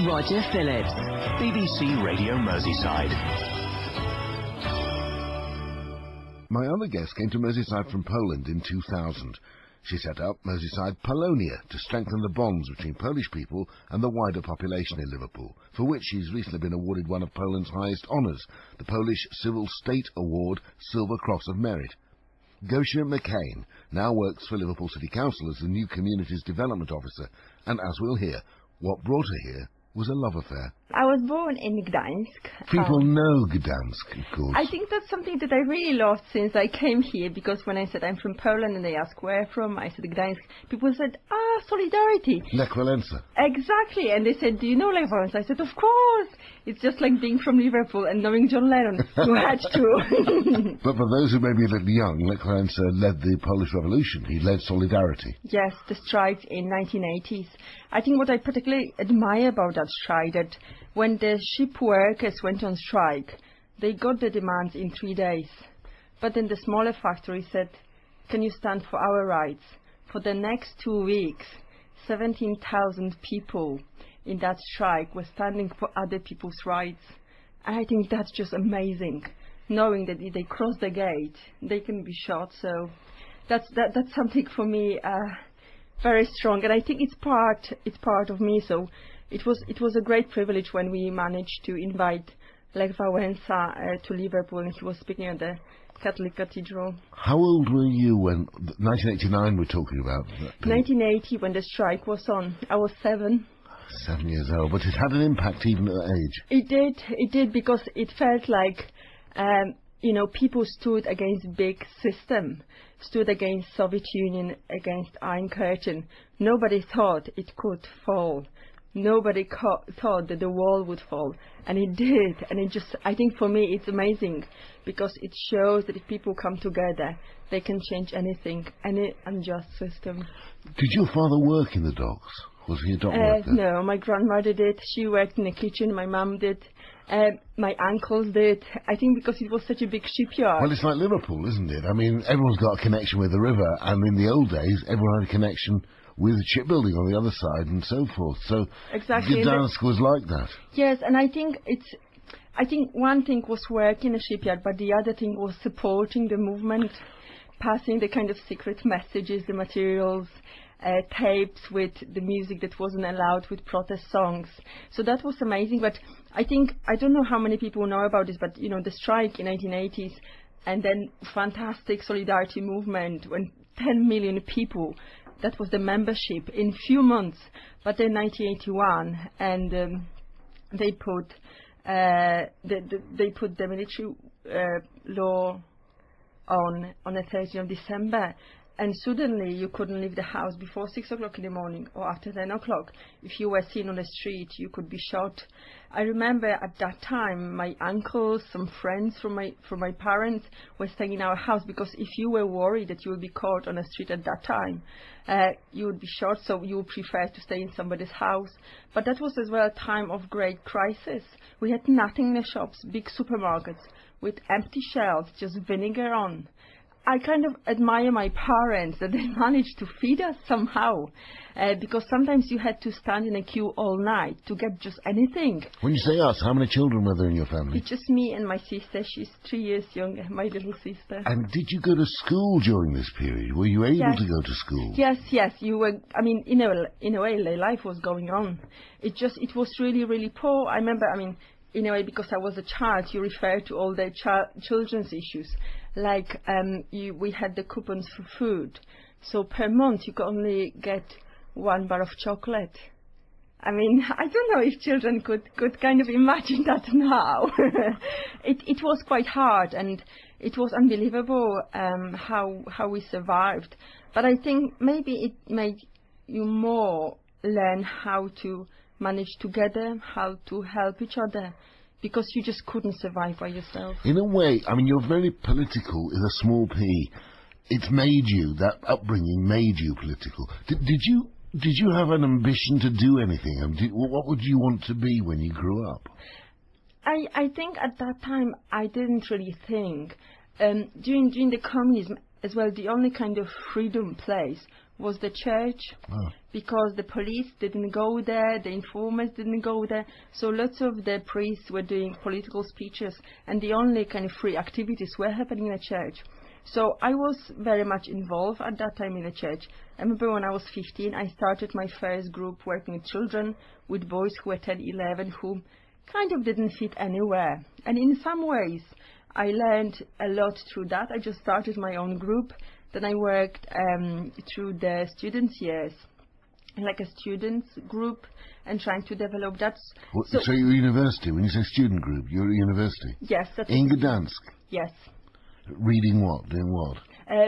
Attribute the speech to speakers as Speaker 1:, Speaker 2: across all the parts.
Speaker 1: Roger Phillips'a, BBC Radio Merseyside.
Speaker 2: My other guest came to Merseyside from Poland in 2000. She set up Merseyside Polonia to strengthen the bonds between Polish people and the wider population in Liverpool, for which she's recently been awarded one of Poland's highest honours, the Polish Civil State Award Silver Cross of Merit. Gosia McKane now works for Liverpool City Council as the new Communities Development Officer, and as we'll hear, what brought her here was a love affair.
Speaker 3: I was born in Gdańsk.
Speaker 2: People know Gdańsk, of course.
Speaker 3: I think that's something that I really loved since I came here, because when I said I'm from Poland and they asked where from, I said Gdańsk. People said, solidarity.
Speaker 2: Lech Wałęsa.
Speaker 3: Exactly. And they said, do you know Lech Wałęsa? I said, of course. It's just like being from Liverpool and knowing John Lennon. You had to.
Speaker 2: But for those who may be a little young, Lech Wałęsa led the Polish Revolution. He led Solidarity.
Speaker 3: Yes, the strike in 1980s. I think what I particularly admire about that strike, that when the ship workers went on strike, they got the demands in 3 days. But then the smaller factory said, can you stand for our rights? For the next 2 weeks, 17,000 people in that strike were standing for other people's rights. And I think that's just amazing, knowing that if they cross the gate, they can be shot. So that's something for me very strong, and I think it's part of me. So it was a great privilege when we managed to invite Lech Wałęsa to Liverpool, and he was speaking at the Catholic Cathedral.
Speaker 2: How old were you when 1989 we're talking about?
Speaker 3: 1980, when the strike was on, I was 7.
Speaker 2: 7 years old, but it had an impact even at that age.
Speaker 3: It did, because it felt like people stood against big system, stood against Soviet Union, against Iron Curtain. Nobody thought it could fall. Nobody thought that the wall would fall, and it did. And it just, I think for me, it's amazing, because it shows that if people come together, they can change anything, any unjust system.
Speaker 2: Did your father work in the docks? Was he a dock worker?
Speaker 3: No, my grandmother did. She worked in the kitchen. My mum did. My uncles did. I think because it was such a big shipyard.
Speaker 2: Well, it's like Liverpool, isn't it? I mean, everyone's got a connection with the river, and in the old days, everyone had a connection with shipbuilding on the other side and so forth. So
Speaker 3: exactly.
Speaker 2: Gdańsk was like that.
Speaker 3: Yes, and I think one thing was working in a shipyard, but the other thing was supporting the movement, passing the kind of secret messages, the materials, tapes with the music that wasn't allowed, with protest songs. So that was amazing. But I don't know how many people know about this, but the strike in 1980s, and then fantastic solidarity movement when 10 million people, that was the membership in few months. But then 1981, and they put the military law on the 30th of December. And suddenly you couldn't leave the house before 6 o'clock in the morning or after 10 o'clock. If you were seen on the street, you could be shot. I remember at that time, my uncles, some friends from my parents were staying in our house, because if you were worried that you would be caught on the street at that time, you would be shot, so you would prefer to stay in somebody's house. But that was as well a time of great crisis. We had nothing in the shops, big supermarkets with empty shelves, just vinegar on. I kind of admire my parents that they managed to feed us somehow, because sometimes you had to stand in a queue all night to get just anything.
Speaker 2: When you say us, how many children were there in your family?
Speaker 3: It's just me and my sister. She's 3 years younger, my little sister.
Speaker 2: And did you go to school during this period? Were you able to go to school?
Speaker 3: Yes, you were. I mean, in a way, life was going on. It was really, really poor. I remember, in a way, because I was a child, you refer to all the children's issues. Like, we had the coupons for food. So per month you could only get 1 bar of chocolate. I don't know if children could kind of imagine that now. It was quite hard, and it was unbelievable how we survived. But I think maybe it made you more learn how to manage together, how to help each other, because you just couldn't survive by yourself.
Speaker 2: In a way, you're very political in a small p. It's made you, that upbringing made you political. Did you have an ambition to do anything? What would you want to be when you grew up?
Speaker 3: I think at that time I didn't really think. During the communism as well, the only kind of freedom place was the church, because the police didn't go there, the informers didn't go there, so lots of the priests were doing political speeches, and the only kind of free activities were happening in the church. So I was very much involved at that time in the church. I remember when I was 15, I started my first group working with children, with boys who were 10, 11, who kind of didn't fit anywhere. And in some ways, I learned a lot through that. I just started my own group. Then I worked through the students' years, like a students' group, and trying to develop that.
Speaker 2: So you're university. When you say student group, you're at university?
Speaker 3: Yes. That's
Speaker 2: in Gdansk?
Speaker 3: Yes.
Speaker 2: Reading what? Doing what?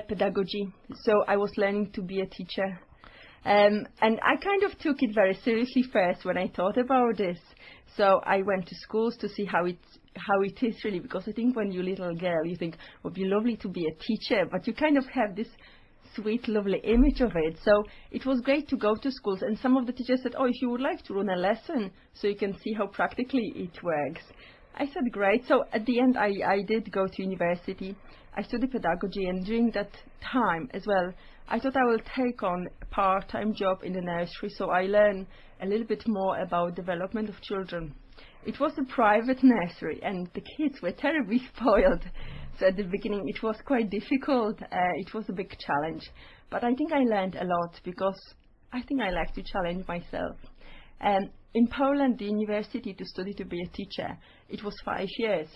Speaker 3: Pedagogy. So I was learning to be a teacher. And I kind of took it very seriously first when I thought about this. So I went to schools to see how it is really, because I think when you're a little girl, you think, it would be lovely to be a teacher, but you kind of have this sweet, lovely image of it. So it was great to go to schools, and some of the teachers said, if you would like to run a lesson so you can see how practically it works. I said, great. So at the end, I did go to university. I studied pedagogy, and during that time as well, I thought I will take on a part-time job in the nursery, so I learned a little bit more about development of children. It was a private nursery, and the kids were terribly spoiled. So at the beginning, it was quite difficult. It was a big challenge. But I think I learned a lot, because I think I like to challenge myself. In Poland, the university to study to be a teacher, it was 5 years.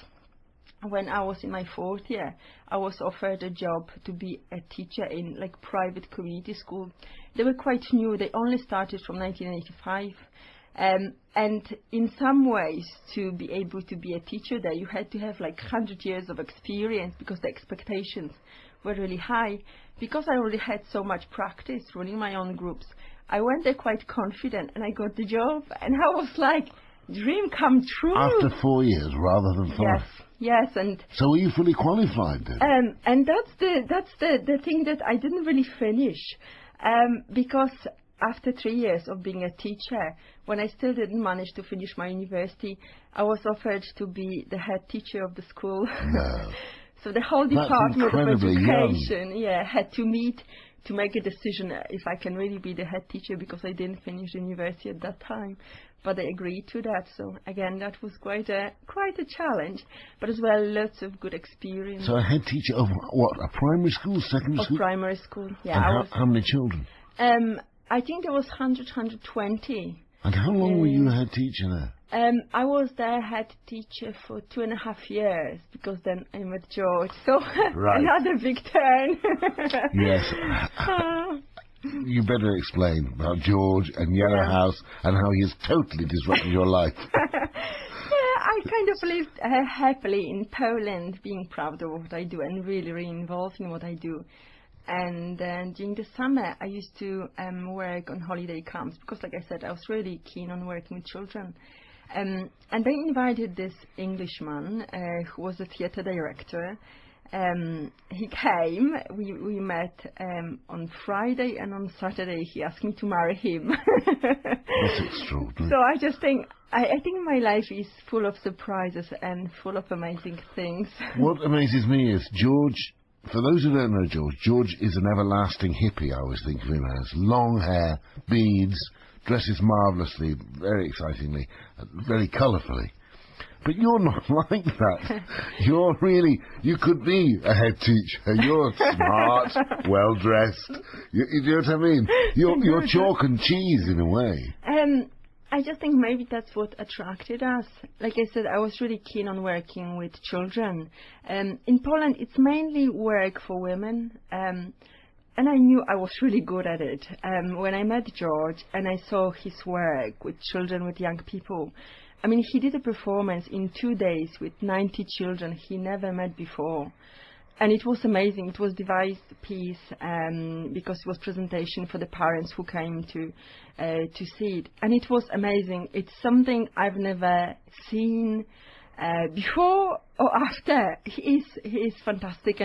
Speaker 3: When I was in my 4th year, I was offered a job to be a teacher in like private community school. They were quite new. They only started from 1985. And in some ways, to be able to be a teacher there, you had to have like 100 years of experience, because the expectations were really high. Because I already had so much practice running my own groups, I went there quite confident, and I got the job, and I was like, dream come true.
Speaker 2: After 4 years rather than 5.
Speaker 3: Yes, and
Speaker 2: so were you fully qualified then?
Speaker 3: And that's the thing that I didn't really finish, because after 3 years of being a teacher, when I still didn't manage to finish my university, I was offered to be the head teacher of the school.
Speaker 2: No.
Speaker 3: So the whole department of education,
Speaker 2: young.
Speaker 3: had to meet to make a decision if I can really be the head teacher, because I didn't finish university at that time. But they agreed to that. So again, that was quite a challenge, but as well lots of good experience.
Speaker 2: So a head teacher of what? A primary school, secondary school?
Speaker 3: Of primary school, yeah.
Speaker 2: And how many children?
Speaker 3: I think there was 120.
Speaker 2: And how long were you a head teacher there?
Speaker 3: I was their head teacher for 2.5 years, because then I met George. So another big turn.
Speaker 2: Yes. You better explain about George and Yellow House and how he has totally disrupted your life.
Speaker 3: I kind of lived happily in Poland, being proud of what I do and really, really involved in what I do. And during the summer, I used to work on holiday camps, because, like I said, I was really keen on working with children. And they invited this Englishman who was a theatre director. He came, we met on Friday, and on Saturday he asked me to marry him.
Speaker 2: That's extraordinary.
Speaker 3: So I just think, I think my life is full of surprises and full of amazing things.
Speaker 2: What amazes me is George, for those who don't know George is an everlasting hippie, I always think of him as. Long hair, beads, dresses marvellously, very excitingly, very colourfully. But you're not like that. You're really, you could be a head teacher. You're smart, well-dressed. You know what I mean? You're chalk and cheese in a way.
Speaker 3: I just think maybe that's what attracted us. Like I said, I was really keen on working with children. In Poland, it's mainly work for women. And I knew I was really good at it. When I met George and I saw his work with children, with young people, I mean, he did a performance in 2 days with 90 children he never met before. And it was amazing. It was devised piece because it was presentation for the parents who came to see it. And it was amazing. It's something I've never seen before or after. He is fantastic.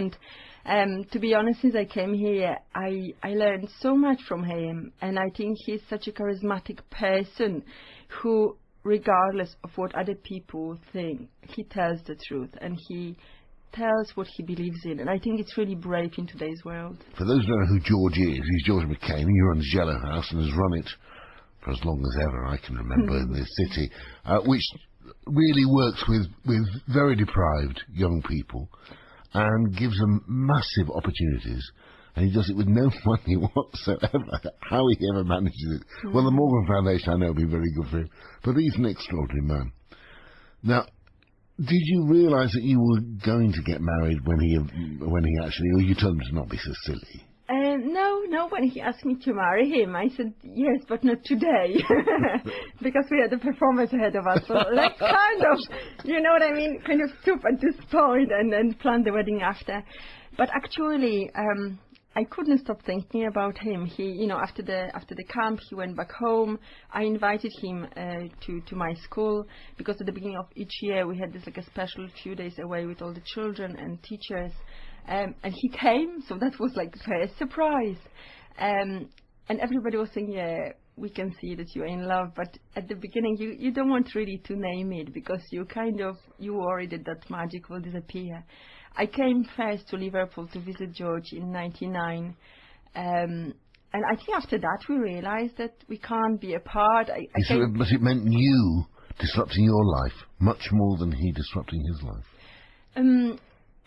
Speaker 3: And to be honest, since I came here, I learned so much from him. And I think he's such a charismatic person who, regardless of what other people think, he tells the truth, and he tells what he believes in, and I think it's really brave in today's world.
Speaker 2: For those who don't know who George is, he's Gosia McKane. He runs Yellow House and has run it for as long as ever I can remember in this city, which really works with very deprived young people and gives them massive opportunities. And he does it with no money whatsoever. How he ever manages it. Well, the Morgan Foundation, I know, will be very good for him. But he's an extraordinary man. Now, did you realise that you were going to get married when he actually, or you told him to not be so silly?
Speaker 3: No, when he asked me to marry him, I said, yes, but not today. Because we had a performance ahead of us. So let's kind of, you know what I mean, kind of stop at this point and then plan the wedding after. But actually, I couldn't stop thinking about him. He, you know, after the camp, he went back home. I invited him to my school, because at the beginning of each year we had this like a special few days away with all the children and teachers, and he came. So that was like a surprise, and everybody was saying, yeah, we can see that you're in love. But at the beginning, you don't want really to name it, because you worry that magic will disappear. I came first to Liverpool to visit George in '99, and I think after that we realised that we can't be apart.
Speaker 2: But it meant you disrupting your life much more than he disrupting his life.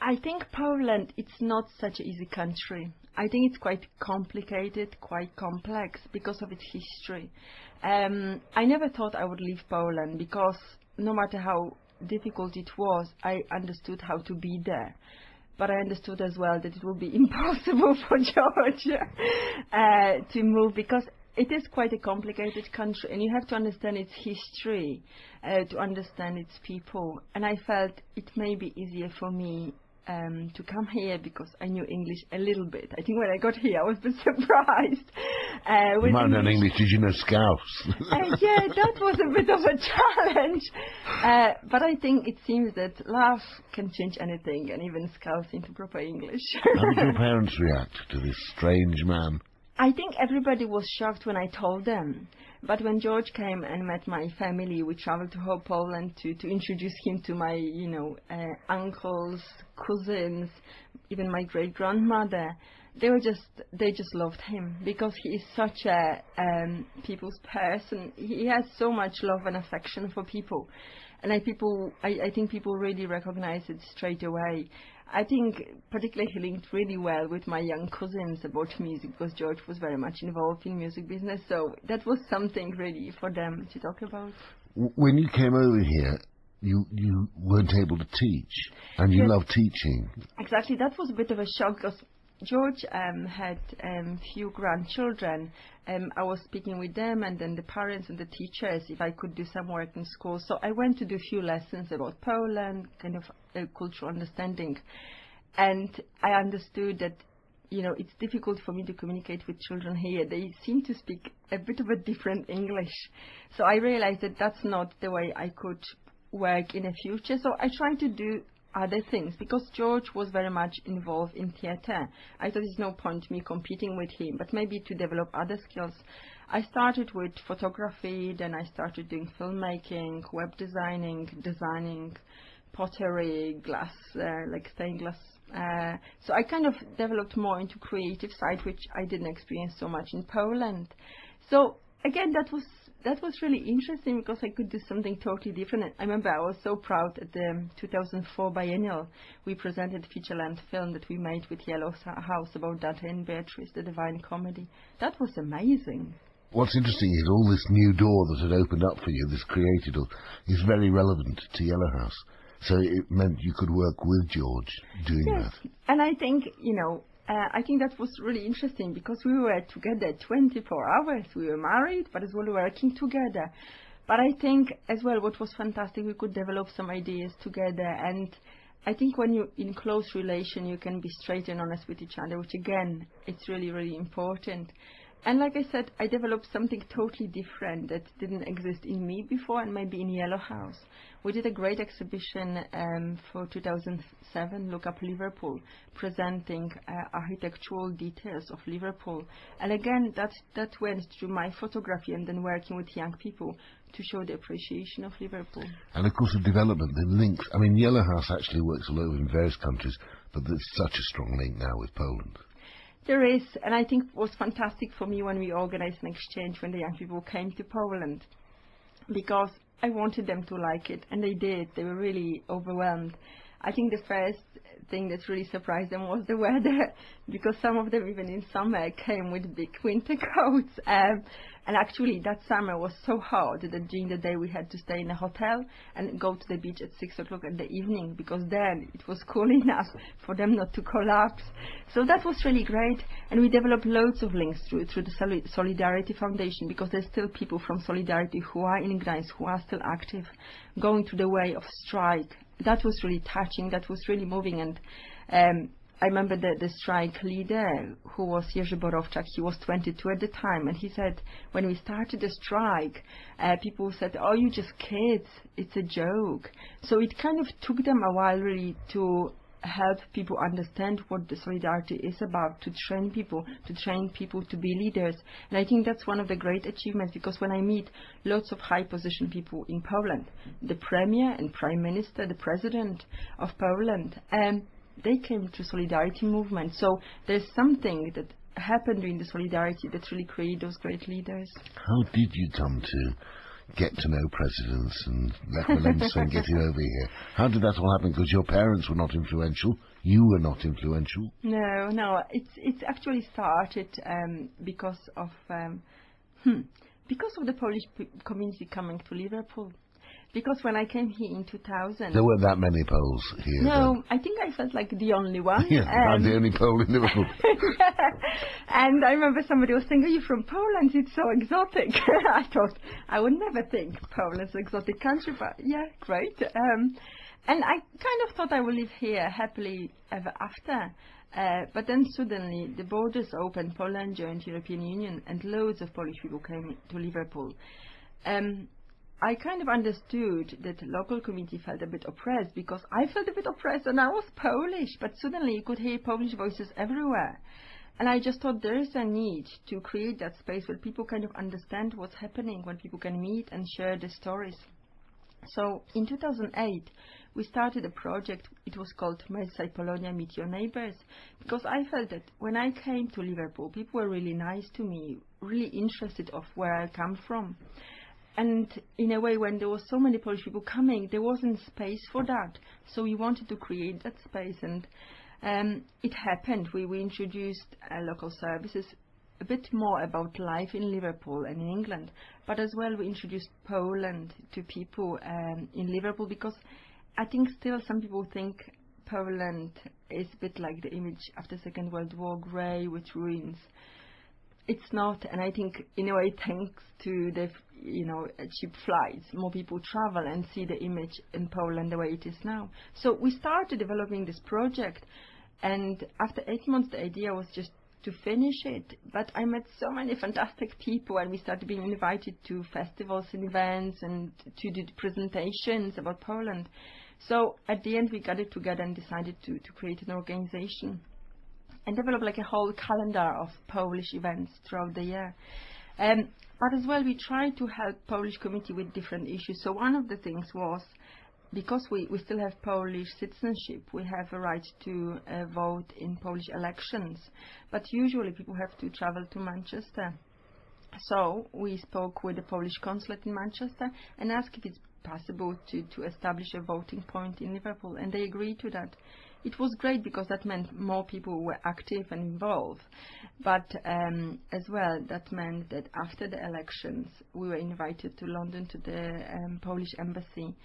Speaker 3: I think Poland, it's not such an easy country. I think it's quite complicated, quite complex because of its history. I never thought I would leave Poland, because no matter how difficult it was, I understood how to be there. But I understood as well that it would be impossible for George to move, because it is quite a complicated country and you have to understand its history to understand its people. And I felt it may be easier for me to come here, because I knew English a little bit. I think when I got here I was a bit surprised.
Speaker 2: You might know English. Did you know Scouse?
Speaker 3: Yeah, that was a bit of a challenge. But I think it seems that love can change anything, and even Scouse into proper English.
Speaker 2: How did your parents react to this strange man?
Speaker 3: I think everybody was shocked when I told them. But when George came and met my family, we traveled to whole Poland to introduce him to my, uncles, cousins, even my great-grandmother. They just loved him, because he is such a people's person. He has so much love and affection for people. And I think people really recognize it straight away. I think particularly he linked really well with my young cousins about music, because George was very much involved in music business. So that was something really for them to talk about.
Speaker 2: When you came over here, you weren't able to teach, and you loved teaching.
Speaker 3: Exactly. That was a bit of a shock, because George had few grandchildren. I was speaking with them, and then the parents and the teachers, if I could do some work in school. So I went to do a few lessons about Poland, kind of cultural understanding. And I understood that, it's difficult for me to communicate with children here. They seem to speak a bit of a different English. So I realized that that's not the way I could work in the future. So I tried to do other things, because George was very much involved in theatre. I thought there's no point me competing with him, but maybe to develop other skills. I started with photography, then I started doing filmmaking, web designing pottery, glass, like stained glass. So I kind of developed more into creative side, which I didn't experience so much in Poland. So again, that was really interesting, because I could do something totally different. I remember I was so proud at the 2004 biennial. We presented a feature-length film that we made with Yellow House about Dante and Beatrice, the Divine Comedy. That was amazing.
Speaker 2: What's interesting is all this new door that had opened up for you, this creative door, is very relevant to Yellow House. So it meant you could work with George doing that.
Speaker 3: And I think, I think that was really interesting, because we were together 24 hours. We were married, but as well working together. But I think as well what was fantastic, we could develop some ideas together. And I think when you're in close relation, you can be straight and honest with each other, which again, it's really, really important. And like I said, I developed something totally different that didn't exist in me before, and maybe in Yellow House. We did a great exhibition for 2007, Look Up Liverpool, presenting architectural details of Liverpool. And again, that went through my photography and then working with young people to show the appreciation of Liverpool.
Speaker 2: And of course the development, the links. I mean, Yellow House actually works all over in various countries, but there's such a strong link now with Poland.
Speaker 3: There is, and I think it was fantastic for me when we organised an exchange when the young people came to Poland, because I wanted them to like it, and they did. They were really overwhelmed. I think the first thing that really surprised them was the weather, because some of them even in summer came with big winter coats. And actually that summer was so hot that during the day we had to stay in a hotel and go to the beach at 6 o'clock in the evening, because then it was cool enough for them not to collapse. So that was really great, and we developed loads of links through the Solidarity Foundation, because there's still people from Solidarity who are in Gdańsk, who are still active, going through the way of strike. That was really touching, that was really moving, and I remember the strike leader, who was Jerzy Borowczak. He was 22 at the time, and he said when we started the strike, people said, "Oh, you just kids, it's a joke." So it kind of took them a while really to help people understand what the solidarity is about, to train people to be leaders. And I think that's one of the great achievements, because when I meet lots of high position people in Poland, the Premier and Prime Minister, the President of Poland, they came to solidarity movement. So there's something that happened during the solidarity that really created those great leaders.
Speaker 2: How did you come to get to know presidents and Lech Walesa and getting over here? How did that all happen? Because your parents were not influential, you were not influential.
Speaker 3: No, it's actually started because of the Polish community coming to Liverpool. Because when I came here in 2000...
Speaker 2: There weren't that many Poles here.
Speaker 3: No,
Speaker 2: then.
Speaker 3: I think I felt like the only one.
Speaker 2: Yeah, I'm the only Pole in Liverpool.
Speaker 3: Yeah. And I remember somebody was saying, "Are you from Poland? It's so exotic." I thought, I would never think Poland's an exotic country, but yeah, great. And I kind of thought I would live here happily ever after. But then suddenly the borders opened, Poland joined the European Union, and loads of Polish people came to Liverpool. I kind of understood that the local community felt a bit oppressed, because I felt a bit oppressed and I was Polish, but suddenly you could hear Polish voices everywhere. And I just thought there is a need to create that space where people kind of understand what's happening, when people can meet and share the stories. So in 2008, we started a project. It was called Merseyside Polonia, Meet Your Neighbours, because I felt that when I came to Liverpool, people were really nice to me, really interested of where I come from. And in a way, when there was so many Polish people coming, there wasn't space for that. So we wanted to create that space, and it happened. We introduced local services, a bit more about life in Liverpool and in England, but as well we introduced Poland to people in Liverpool, because I think still some people think Poland is a bit like the image after Second World War, grey with ruins. It's not, and I think in a way thanks to the cheap flights, more people travel and see the image in Poland the way it is now. So we started developing this project, and after 8 months the idea was just to finish it. But I met so many fantastic people, and we started being invited to festivals and events and to do presentations about Poland. So at the end we got it together and decided to create an organization and develop like a whole calendar of Polish events throughout the year. But as well, we try to help Polish community with different issues. So one of the things was, because we still have Polish citizenship, we have a right to vote in Polish elections. But usually people have to travel to Manchester. So we spoke with the Polish consulate in Manchester and asked if it's possible to establish a voting point in Liverpool, and they agreed to that. It was great because that meant more people were active and involved, but as well that meant that after the elections we were invited to London to the Polish embassy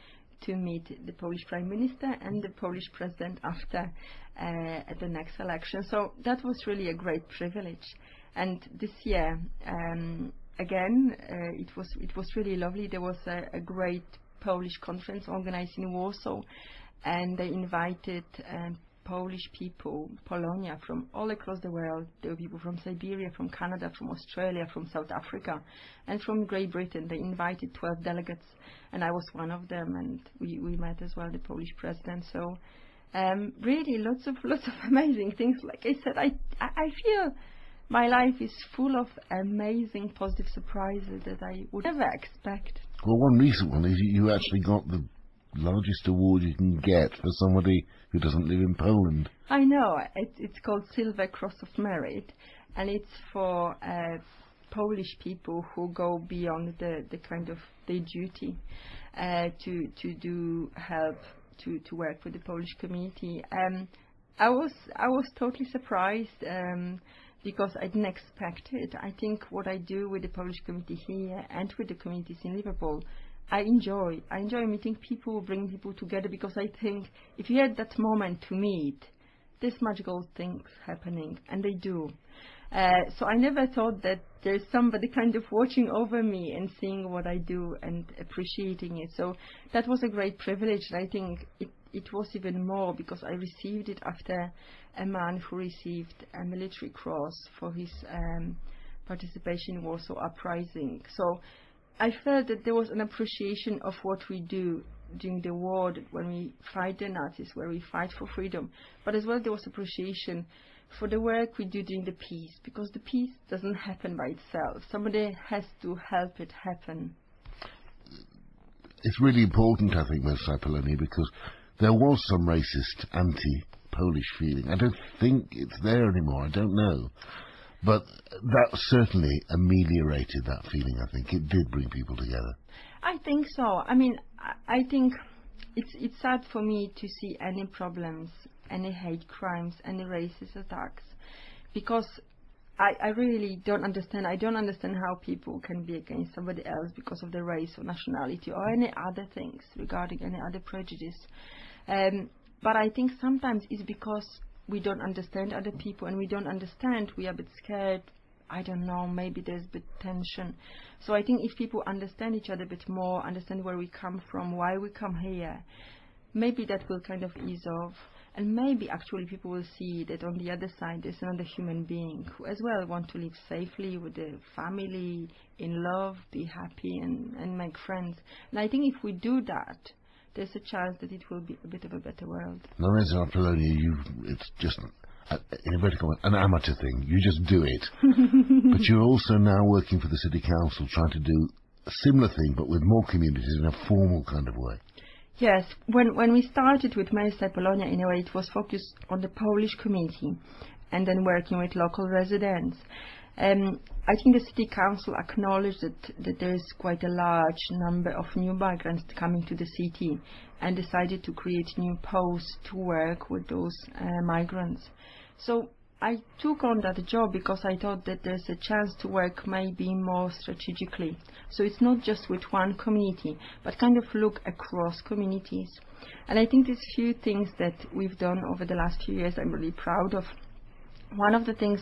Speaker 3: to meet the Polish Prime Minister and the Polish President after at the next election. So that was really a great privilege. And this year again it was really lovely. There was a great Polish conference organized in Warsaw, and they invited Polish people, Polonia, from all across the world. There were people from Siberia, from Canada, from Australia, from South Africa, and from Great Britain. They invited 12 delegates, and I was one of them, and we met as well the Polish president. So really lots of amazing things. Like I said, I feel my life is full of amazing positive surprises that I would never expect.
Speaker 2: Well, one recent one is you actually got the largest award you can get for somebody who doesn't live in Poland.
Speaker 3: I know. It's called Silver Cross of Merit, and it's for Polish people who go beyond the kind of their duty to do help to work with the Polish community. I was totally surprised because I didn't expect it. I think what I do with the Polish community here and with the communities in Liverpool, I enjoy meeting people, bringing people together, because I think if you had that moment to meet, there's magical things happening, and they do. So I never thought that there's somebody kind of watching over me and seeing what I do and appreciating it. So that was a great privilege, and I think it was even more because I received it after a man who received a military cross for his participation in Warsaw Uprising. So I felt that there was an appreciation of what we do during the war, when we fight the Nazis, where we fight for freedom. But as well, there was appreciation for the work we do during the peace, because the peace doesn't happen by itself. Somebody has to help it happen.
Speaker 2: It's really important, I think, Merseyside Polonia, because there was some racist, anti-Polish feeling. I don't think it's there anymore. I don't know. But that certainly ameliorated that feeling, I think. It did bring people together.
Speaker 3: I think so. I mean, I think it's sad for me to see any problems, any hate crimes, any racist attacks, because I really don't understand. I don't understand how people can be against somebody else because of their race or nationality or any other things regarding any other prejudice. But I think sometimes it's because we don't understand other people, and we don't understand, we are a bit scared. I don't know, maybe there's a bit tension. So I think if people understand each other a bit more, understand where we come from, why we come here, maybe that will kind of ease off. And maybe actually people will see that on the other side there's another human being who as well want to live safely with the family, in love, be happy and make friends. And I think if we do that, there's a chance that it will be a bit of a better world.
Speaker 2: Now, Merseyside Polonia, it's just, in inverted commas, an amateur thing. You just do it. But you're also now working for the City Council, trying to do a similar thing, but with more communities in a formal kind of way.
Speaker 3: Yes, when we started with Merseyside Polonia, in a way, it was focused on the Polish community and then working with local residents. I think the City Council acknowledged that there is quite a large number of new migrants coming to the city and decided to create new posts to work with those migrants. So I took on that job because I thought that there's a chance to work maybe more strategically. So it's not just with one community, but kind of look across communities. And I think there's few things that we've done over the last few years I'm really proud of. One of the things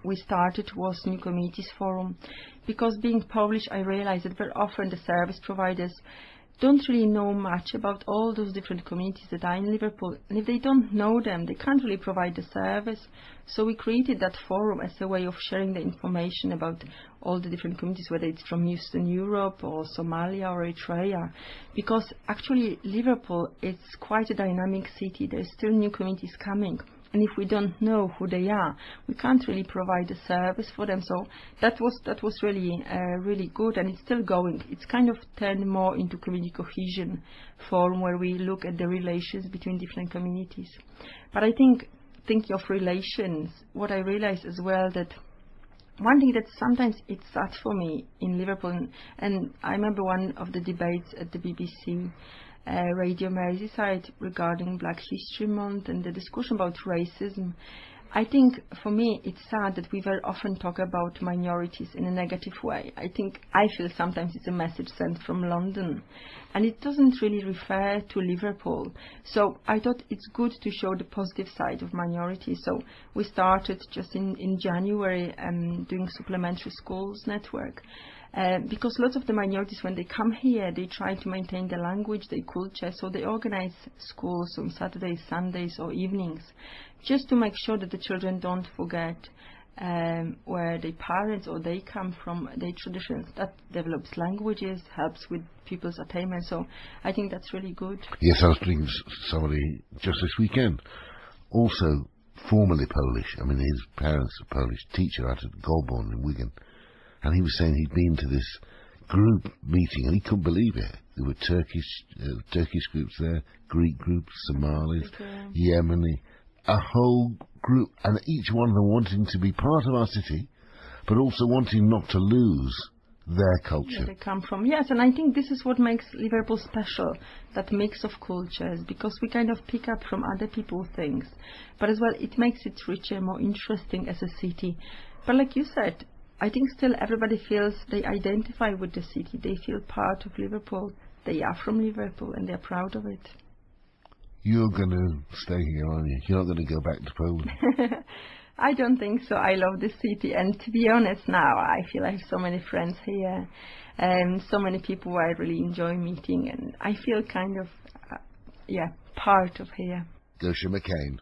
Speaker 3: we started was New Communities Forum, because being Polish, I realized that very often the service providers don't really know much about all those different communities that are in Liverpool, and if they don't know them, they can't really provide the service. So we created that forum as a way of sharing the information about all the different communities, whether it's from Eastern Europe or Somalia or Eritrea, because actually Liverpool is quite a dynamic city. There's still new communities coming. And if we don't know who they are, we can't really provide a service for them. So that was really good, and it's still going. It's kind of turned more into community cohesion forum, where we look at the relations between different communities. But I think, thinking of relations, what I realized as well, that one thing that sometimes it's sad for me in Liverpool, and I remember one of the debates at the BBC Radio Merseyside regarding Black History Month and the discussion about racism. I think for me it's sad that we very often talk about minorities in a negative way. I feel sometimes it's a message sent from London, and it doesn't really refer to Liverpool. So I thought it's good to show the positive side of minorities. So we started just in January doing supplementary schools network. Because lots of the minorities, when they come here, they try to maintain the language, their culture, so they organize schools on Saturdays, Sundays or evenings, just to make sure that the children don't forget where their parents or they come from, their traditions. That develops languages, helps with people's attainment, so I think that's really good.
Speaker 2: Yes, I was speaking to somebody just this weekend, also formerly Polish. I mean, his parents are Polish, teacher out at Golborn in Wigan. And he was saying he'd been to this group meeting, and he couldn't believe it. There were Turkish groups there, Greek groups, Somalis, Yemeni, a whole group, and each one of them wanting to be part of our city, but also wanting not to lose their culture.
Speaker 3: Where they come from. Yes, and I think this is what makes Liverpool special, that mix of cultures, because we kind of pick up from other people's things. But as well, it makes it richer, more interesting as a city. But like you said, I think still everybody feels they identify with the city. They feel part of Liverpool. They are from Liverpool and they're proud of it.
Speaker 2: You're going to stay here, aren't you? You're not going to go back to Poland?
Speaker 3: I don't think so. I love the city, and to be honest now, I feel I have so many friends here, and so many people who I really enjoy meeting, and I feel kind of, part of here.
Speaker 2: Gosią McKane.